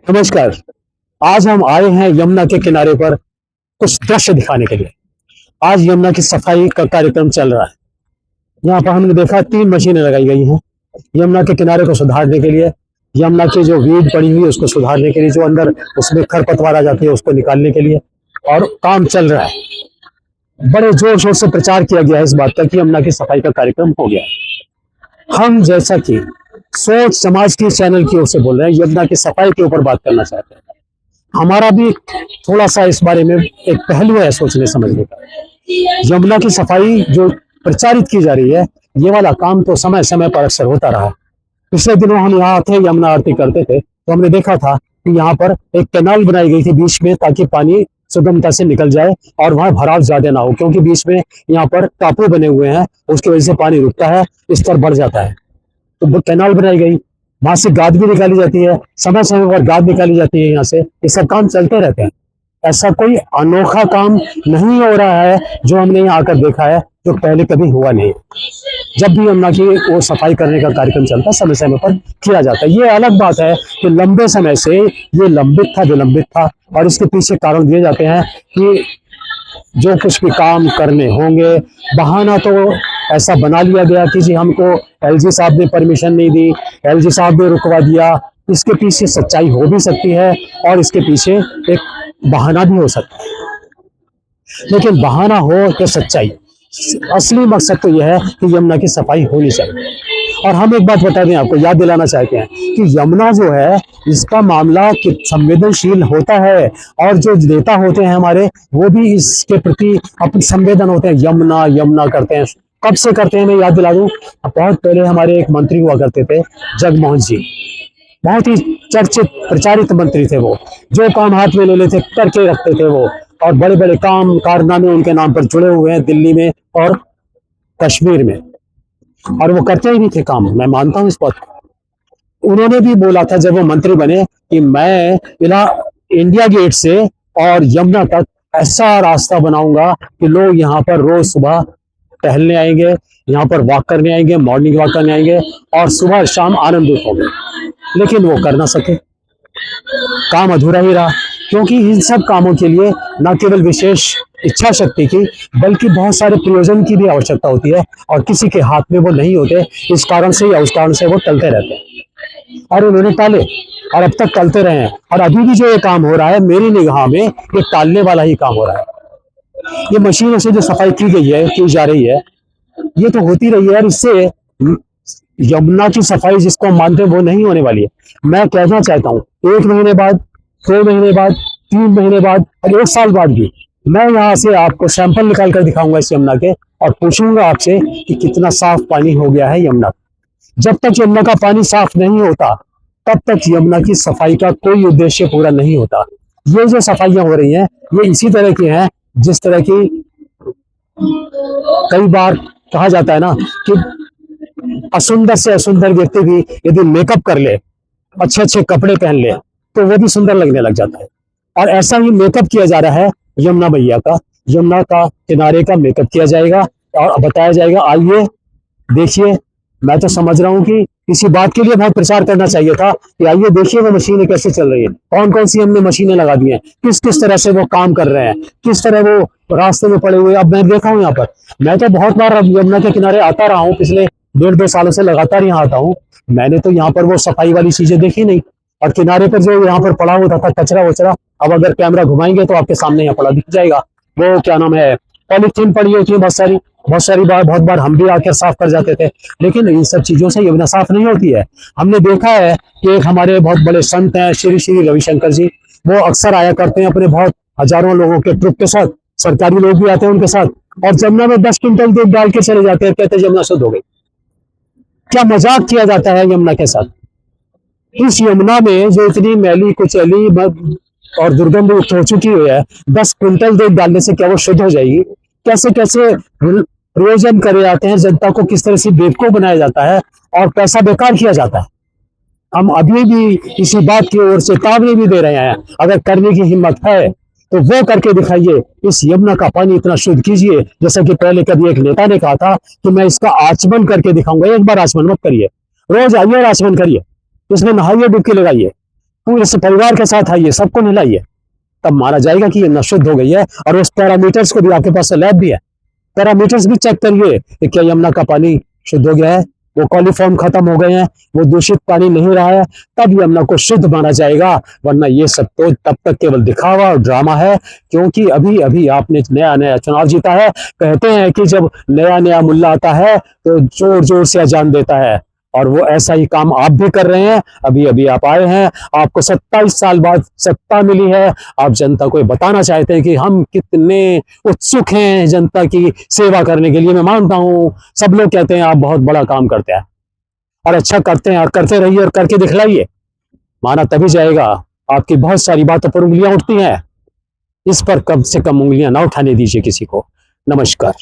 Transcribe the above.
नमस्कार। आज हम आए हैं यमुना के किनारे पर कुछ दृश्य दिखाने के लिए। आज यमुना की सफाई का कार्यक्रम चल रहा है। यहाँ पर हमने देखा 3 मशीनें लगाई गई हैं यमुना के किनारे को सुधारने के लिए, यमुना की जो वीड पड़ी हुई है उसको सुधारने के लिए, जो अंदर उसमें खरपतवार आ जाती है उसको निकालने के लिए, और काम चल रहा है। बड़े जोर शोर से प्रचार किया गया है इस बात का कि यमुना की सफाई का कार्यक्रम हो गया है। हम जैसा कि सोच समाज की चैनल की ओर से बोल रहे हैं, यमुना की सफाई के ऊपर बात करना चाहते हैं। हमारा भी थोड़ा सा इस बारे में एक पहलू है सोचने समझने का। यमुना की सफाई जो प्रचारित की जा रही है, ये वाला काम तो समय समय पर अक्सर होता रहा। पिछले दिनों हम यहाँ थे, यमुना आरती करते थे, तो हमने देखा था कि यहाँ पर एक कैनाल बनाई गई थी बीच में, ताकि पानी सुगमता से निकल जाए और वहां भराव ज्यादा ना हो, क्योंकि बीच में यहाँ पर टापू बने हुए हैं, उसकी वजह से पानी रुकता है, स्तर बढ़ जाता है। तो वो कैनाल बनाई गई, वहां से गाद भी निकाली जाती है, समय समय पर गाद निकाली जाती है यहाँ से। ये सब काम चलते रहते हैं। ऐसा कोई अनोखा काम नहीं हो रहा है जो हमने यहाँ आकर देखा है, जो पहले कभी हुआ नहीं। जब भी यमुना की वो सफाई करने का कार्यक्रम चलता है, समय समय पर किया जाता है। ये अलग बात है कि लंबे समय से ये लंबित था, विलंबित था, और इसके पीछे कारण दिए जाते हैं कि जो कुछ भी काम करने होंगे, बहाना तो ऐसा बना लिया गया कि जी हमको एलजी साहब ने परमिशन नहीं दी, एलजी साहब ने रुकवा दिया। इसके पीछे सच्चाई हो भी सकती है और इसके पीछे एक बहाना भी हो सकता है, लेकिन बहाना हो तो सच्चाई, असली मकसद तो यह है कि यमुना की सफाई होनी चाहिए। और हम एक बात बता दें, आपको याद दिलाना चाहते हैं कि यमुना जो है, इसका मामला संवेदनशील होता है, और जो नेता होते हैं हमारे, वो भी इसके प्रति अपने संवेदन होते हैं। यमुना यमुना करते हैं, कब से करते हैं मैं याद दिला दूं। बहुत पहले हमारे एक मंत्री हुआ करते थे, जगमोहन जी। बहुत ही चर्चित प्रचारित मंत्री थे वो, जो काम हाथ में ले लेते करके रखते थे वो, और बड़े बड़े काम कारनामे उनके नाम पर जुड़े हुए हैं दिल्ली में और कश्मीर में, और वो करते ही भी थे काम। मैं मानता हूं इस बात को। उन्होंने भी बोला था जब वो मंत्री बने कि मैं इंडिया गेट से और यमुना तक ऐसा रास्ता बनाऊंगा कि लोग यहाँ पर रोज सुबह टहलने आएंगे, यहाँ पर वॉक करने आएंगे, मॉर्निंग वॉक करने आएंगे, और सुबह शाम आनंदित होंगे। लेकिन वो कर ना सके, काम अधूरा ही रहा, क्योंकि इन सब कामों के लिए न केवल विशेष इच्छा शक्ति की, बल्कि बहुत सारे प्रयोजन की भी आवश्यकता होती है, और किसी के हाथ में वो नहीं होते। इस कारण से या उस कारण से वो टलते रहते हैं, और उन्होंने टाले, और अब तक टलते रहे हैं। और अभी भी जो ये काम हो रहा है, मेरी निगाह में ये टालने वाला ही काम हो रहा है। ये मशीनों से जो सफाई की गई है, की जा रही है, ये तो होती रही है, और इससे यमुना की सफाई जिसको हम मानते हैं वो नहीं होने वाली है। मैं कहना चाहता हूँ, 1 महीने बाद, 2 महीने बाद, 3 महीने बाद, और 1 साल बाद भी मैं यहाँ से आपको सैंपल निकाल कर दिखाऊंगा इस यमुना के, और पूछूंगा आपसे कि कितना साफ पानी हो गया है यमुना। जब तक यमुना का पानी साफ नहीं होता, तब तक यमुना की सफाई का कोई उद्देश्य पूरा नहीं होता। ये जो सफाइयां हो रही हैं, ये इसी तरह की हैं जिस तरह की कई बार कहा जाता है ना कि असुंदर से असुंदर व्यक्ति भी यदि मेकअप कर ले, अच्छे अच्छे कपड़े पहन ले, तो वो भी सुंदर लगने लग जाता है। और ऐसा ही मेकअप किया जा रहा है यमुना मैया का। यमुना का किनारे का मेकअप किया जाएगा और बताया जाएगा, आइए देखिए। मैं तो समझ रहा हूँ कि इसी बात के लिए बहुत प्रचार करना चाहिए था कि आइए देखिए वो मशीनें कैसे चल रही है, कौन कौन सी हमने मशीनें लगा दी हैं, किस किस तरह से वो काम कर रहे हैं, किस तरह वो रास्ते में पड़े हुए। अब मैं देखा हूँ यहाँ पर, मैं तो बहुत बार अब यमुना के किनारे आता रहा हूँ, पिछले 1.5-2 सालों से लगातार यहाँ आता हूँ। मैंने तो यहाँ पर वो सफाई वाली चीजें देखी नहीं, और किनारे पर जो यहाँ पर पड़ा होता था कचरा वचरा, अब अगर कैमरा घुमाएंगे तो आपके सामने यहाँ पड़ा दिख जाएगा। वो क्या नाम है, पॉलीथीन पड़ी होती है बहुत सारी बार, बहुत बार हम भी आकर साफ कर जाते थे। लेकिन इन सब चीजों से यमुना साफ नहीं होती है। हमने देखा है कि एक हमारे बहुत बड़े संत हैं, श्री श्री रविशंकर जी, वो अक्सर आया करते हैं अपने बहुत हजारों लोगों के ट्रुप के साथ, सरकारी लोग भी आते हैं उनके साथ, और यमुना में 10 क्विंटल दूध डाल के चले जाते हैं, कहते हैं यमुना शुद्ध हो गई। क्या मजाक किया जाता है यमुना के साथ। इस यमुना में जो इतनी मैली कुचैली और दुर्गंध युक्त हो चुकी है, 10 क्विंटल दूध डालने से क्या वो शुद्ध हो जाएगी? कैसे कैसे प्रयोजन करे जाते हैं, जनता को किस तरह से बेवकूफ बनाया जाता है और पैसा बेकार किया जाता है। हम अभी भी इसी बात की ओर चेतावनी भी दे रहे हैं, अगर करने की हिम्मत है तो वो करके दिखाइए। इस यमुना का पानी इतना शुद्ध कीजिए, जैसा कि पहले कभी एक नेता ने कहा था कि मैं इसका आचमन करके दिखाऊंगा। एक बार आचमन मत करिए, रोज आइए और आचमन करिए, इसमें नहाइए, डुबकी लगाइए, पूरे से परिवार के साथ आइए, सबको नहलाइए, तब माना जाएगा कि ये नल शुद्ध हो गई है। और उस पैरामीटर्स को भी, आपके पास लैब भी है, पैरामीटर्स भी चेक करिए कि क्या यमुना का पानी शुद्ध हो गया है, वो कॉलीफॉर्म खत्म हो गए हैं, वो दूषित पानी नहीं रहा है, तब यमुना को शुद्ध माना जाएगा। वरना ये सब तो तब तक केवल दिखावा और ड्रामा है। क्योंकि अभी अभी आपने नया नया चुनाव जीता है। कहते हैं कि जब नया नया मुल्ला आता है तो जोर जोर से अजान देता है, और वो ऐसा ही काम आप भी कर रहे हैं। अभी अभी आप आए हैं, आपको 27 साल बाद सत्ता मिली है, आप जनता को ये बताना चाहते हैं कि हम कितने उत्सुक हैं जनता की सेवा करने के लिए। मैं मानता हूं, सब लोग कहते हैं आप बहुत बड़ा काम करते हैं, और अच्छा करते हैं, और करते रहिए और करके दिखलाइए। माना तभी जाएगा। आपकी बहुत सारी बातों पर उंगलियां उठती हैं, इस पर कम से कम उंगलियां ना उठाने दीजिए किसी को। नमस्कार।